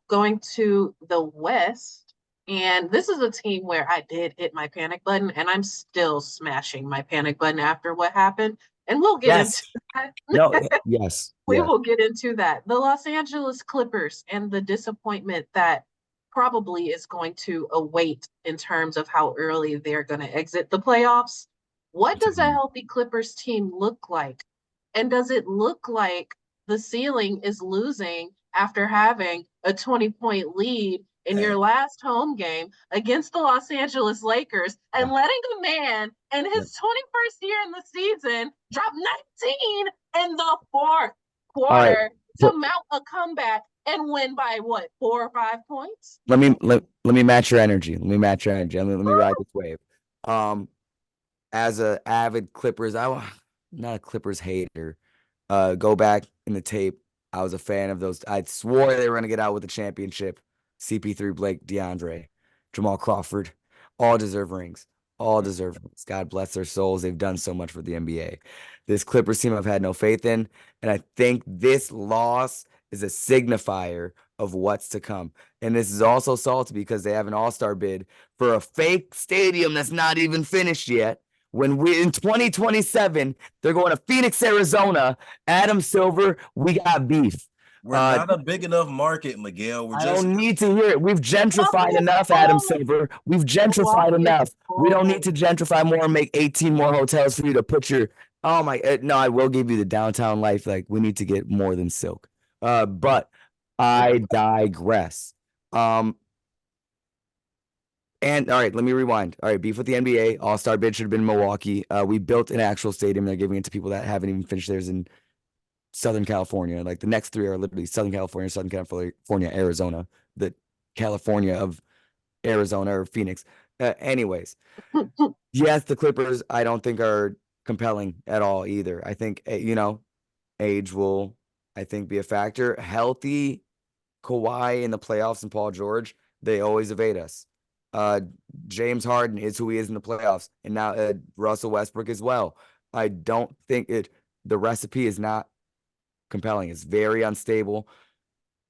going to the West, and this is a team where I did hit my panic button, and I'm still smashing my panic button after what happened. And we'll get into Yes. that. No. Yes. We Yes. will get into that. The Los Angeles Clippers and the disappointment that probably is going to await in terms of how early they're going to exit the playoffs. What does a healthy Clippers team look like? And does it look like the ceiling is losing after having a 20-point lead in your Hey, last home game against the Los Angeles Lakers Yeah. and letting a man in Yep. his 21st year in the season drop 19 in the fourth All right. quarter So to mount a comeback and win by what, 4 or 5 points? let me match your energy. Let me match your energy. Let me ride this wave. Um, as a avid Clippers, I'm not a Clippers hater. Go back in the tape. I was a fan of those. I swore they were gonna get out with the championship. CP3, Blake, DeAndre, Jamal Crawford, all deserve rings. All deserve rings. God bless their souls. They've done so much for the NBA. This Clippers team I've had no faith in, and I think this loss is a signifier of what's to come. And this is also salty because they have an all-star bid for a fake stadium that's not even finished yet. When we in 2027, they're going to Phoenix, Arizona. Adam Silver, we got beef. we're not a big enough market, Miguel. We're I just don't need to hear it. We've Walking gentrified is enough, Adam cold. Silver. We've gentrified Walking is enough. We don't need cold. to gentrify more and make 18 more hotels for you to put your. Oh my, no, I will give you the downtown life. Like we need to get more than Silk. But I digress. Um, and all right, let me rewind. All right, beef with the NBA. All-Star bid should have been Milwaukee. We built an actual stadium. They're giving it to people that haven't even finished theirs in Southern California. Like the next three are literally Southern California, Arizona, the California of Arizona or Phoenix. Anyways, yes, the Clippers I don't think are compelling at all either. I think age will I think be a factor. Healthy Kawhi in the playoffs and Paul George, they always evade us. Uh, James Harden is who he is in the playoffs, and now Russell Westbrook as well. I don't think it. The recipe is not compelling. It's very unstable.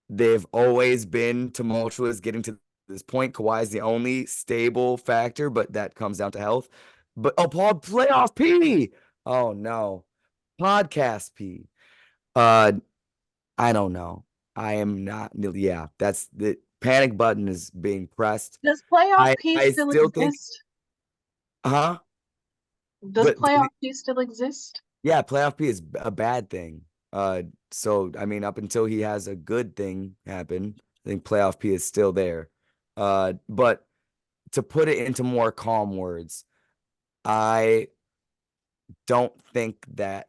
They've always been tumultuous getting to this point. Kawhi is the only stable factor, but that comes down to health. But Paul, playoff P. Oh no, podcast P. Uh, I don't know. I am not. Yeah, that's the panic button is being pressed. Does playoff P I still still think, exist? huh? Does But playoff P still exist? yeah, playoff P is a bad thing. So I mean, up until he has a good thing happen, I think playoff P is still there. But to put it into more calm words, I don't think that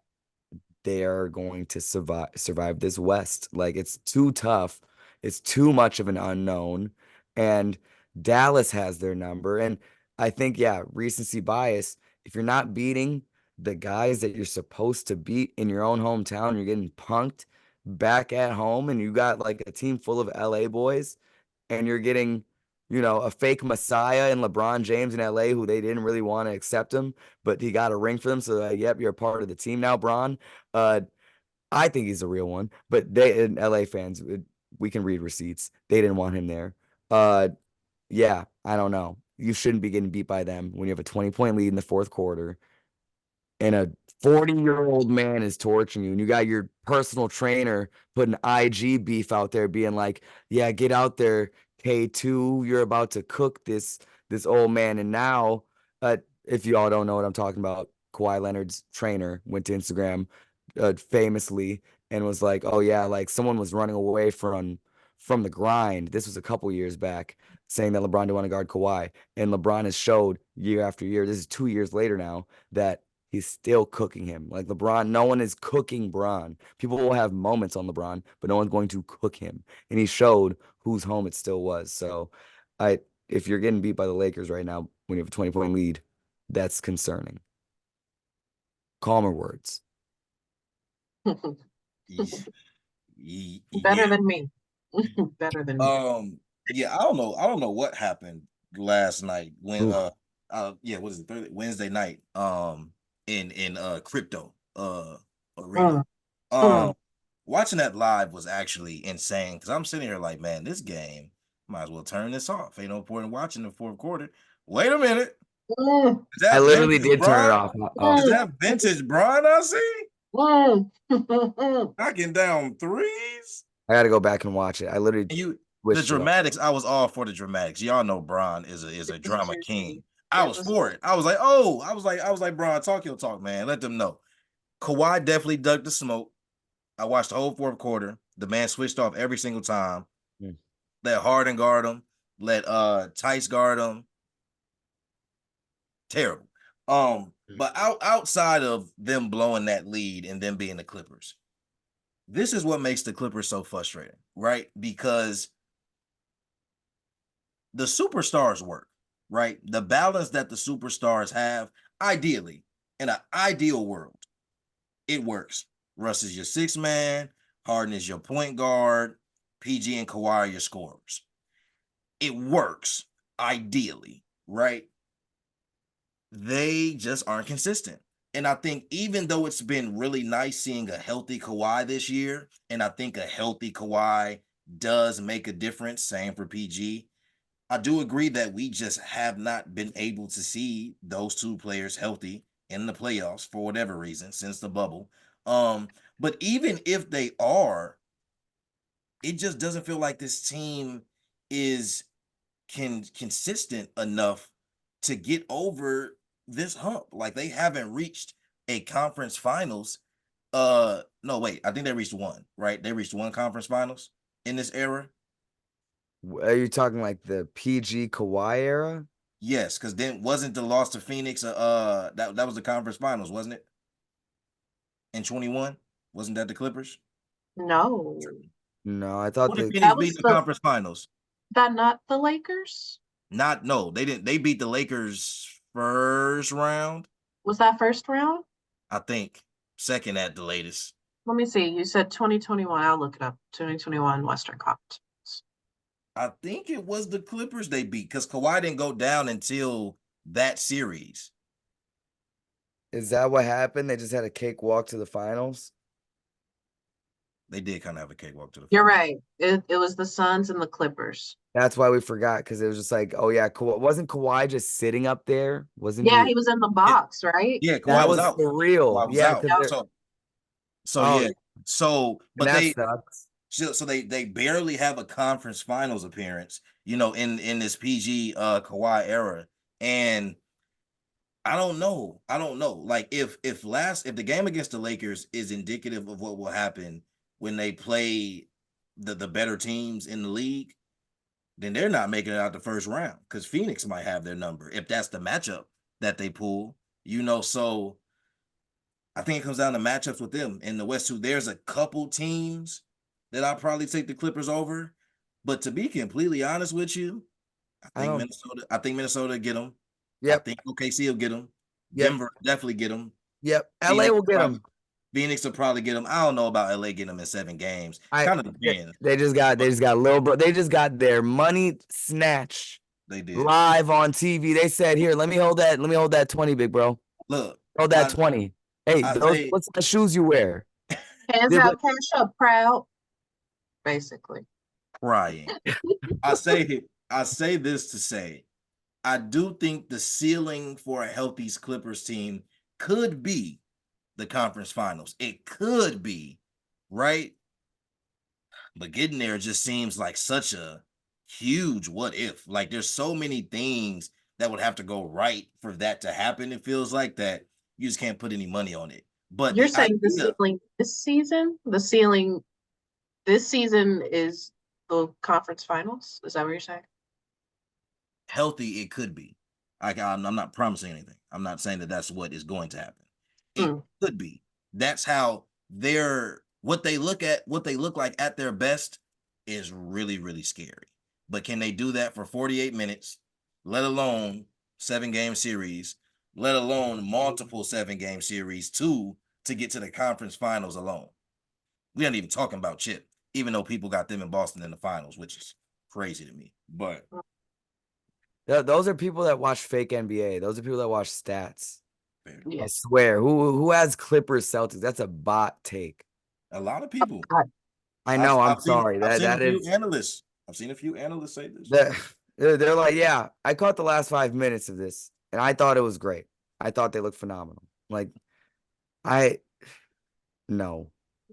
they are going to survive this West. Like it's too tough. It's too much of an unknown. And Dallas has their number. And I think, yeah, recency bias. If you're not beating the guys that you're supposed to beat in your own hometown, you're getting punked back at home, and you got like a team full of LA boys, and you're getting, a fake messiah in LeBron James in LA who they didn't really want to accept him, but he got a ring for them. So, yep, you're a part of the team now, Bron. Uh, I think he's a real one, but they and LA fans, we can read receipts. They didn't want him there. Uh, yeah, I don't know. You shouldn't be getting beat by them when you have a 20-point lead in the fourth quarter and a 40-year-old man is torching you, and you got your personal trainer putting IG beef out there, being like, "Yeah, get out there, K2. You're about to cook this old man." And now, if you all don't know what I'm talking about, Kawhi Leonard's trainer went to Instagram, famously, and was like, "Oh yeah, like someone was running away from the grind." This was a couple years back, saying that LeBron didn't want to guard Kawhi, and LeBron has showed year after year. This is 2 years later now that he's still cooking him. Like LeBron, no one is cooking Bron. People will have moments on LeBron, but no one's going to cook him. And he showed whose home it still was. So I if you're getting beat by the Lakers right now when you have a 20-point lead, that's concerning. Calmer words. Better Yeah. than me. Better than me. Yeah, I don't know what happened last night when Oof. yeah, what is it, Wednesday night, in crypto arena. Mm, Um mm. watching that live was actually insane because I'm sitting here like, man, this game might as well turn this off. Ain't no point in watching the fourth quarter. Wait a minute. Mm, Is I that literally vintage did turn it Bron? off. Is mm, that vintage Bron I see? mm. Knocking down threes? I got to go back and watch it. I literally And the switched it off. dramatics, I was all for the dramatics. Y'all know Bron is a Me drama too. king. I It was was for it. I was like, oh, I was like, Bron, talk your talk, man. Let them know. Kawhi definitely dug the smoke. I watched the whole fourth quarter. The man switched off every single time. Mm. Let Harden guard him. Let Tice guard him. Terrible. But outside of them blowing that lead and them being the Clippers, this is what makes the Clippers so frustrating, right? Because the superstars work, right? The balance that the superstars have, ideally, in an ideal world, it works. Russ is your sixth man, Harden is your point guard, PG and Kawhi are your scorers. It works, ideally, right? They just aren't consistent. And I think even though it's been really nice seeing a healthy Kawhi this year, and I think a healthy Kawhi does make a difference, same for PG, I do agree that we just have not been able to see those two players healthy in the playoffs for whatever reason since the bubble. But even if they are, it just doesn't feel like this team is consistent enough to get over this hump. Like they haven't reached a conference finals. No, wait, I think they reached one, right? They reached one conference finals in this era. Are you talking like the PG Kawhi era? Yes, because then wasn't the loss to Phoenix that was the conference finals, wasn't it? In 21? Wasn't that the Clippers? no. No, I thought What did the Phoenix That beat was in the the conference finals? that not the Lakers? Not no, they didn't. They beat the Lakers first round, Was that first round? I think. Second at the latest. Let me see. You said 2021. I'll look it up. 2021 Western Conference. I think it was the Clippers they beat because Kawhi didn't go down until that series. is that what happened? They just had a cakewalk to the finals. They did kind of have a cakewalk to the You're finals. right. It was the Suns and the Clippers. That's why we forgot because it was just like, oh yeah, wasn't Kawhi just sitting up there? Wasn't Yeah, he? he was in the Yeah, box, right? yeah, That Kawhi was was out. surreal. Kawhi was Yeah, out. because Yep. they're So oh, yeah. So and but that sucks. they barely have a conference finals appearance, in this PG Kawhi era. And I don't know. I don't know. Like if the game against the Lakers is indicative of what will happen when they play the better teams in the league, then they're not making it out the first round because Phoenix might have their number if that's the matchup that they pull. So I think it comes down to matchups with them in the West too. There's a couple teams that I'll probably take the Clippers over, but to be completely honest with you, I I think don't. Minnesota. I think Minnesota get them. I Yep, think OKC will get them. yep, Denver definitely get them. yep. LA Phoenix will will get probably him. Phoenix will probably get them. I don't know about LA getting them in 7 games. I Kind of depends. they just got little bro. They just got their money snatched They did. live on TV. They said, "Here, let me hold that. Let me hold that 20, big bro. Look, Hold that I 20. Hey, I those say what's the shoes you wear? Hands Did out, cash up, proud. Basically. crying. I say this to say I do think the ceiling for a healthy Clippers team could be the conference finals. It could be, right? But getting there just seems like such a huge what if. Like there's so many things that would have to go right for that to happen. It feels like that you just can't put any money on it. But You're the saying the idea ceiling this season? The ceiling this season is the conference finals? Is that what you're saying? healthy, it could be. I'm not promising anything. I'm not saying that that's what is going to happen. It Hmm. could be. That's how what they look like at their best is really, really scary. But can they do that for 48 minutes, let alone 7 game series, let alone multiple 7 game series, to get to the conference finals alone? We aren't even talking about Chip, even though people got them in Boston in the finals, which is crazy to me. But Those are people that watch fake NBA. Those are people that watch stats. Yeah. I swear. Who has Clippers Celtics? That's a bot take. A lot of people. I know. I'm I've seen sorry. I've seen a That few is analysts. I've seen a few analysts say this. that they're like, yeah, I caught the last 5 minutes of this, and I thought it was great. I thought they looked phenomenal. Like, I no.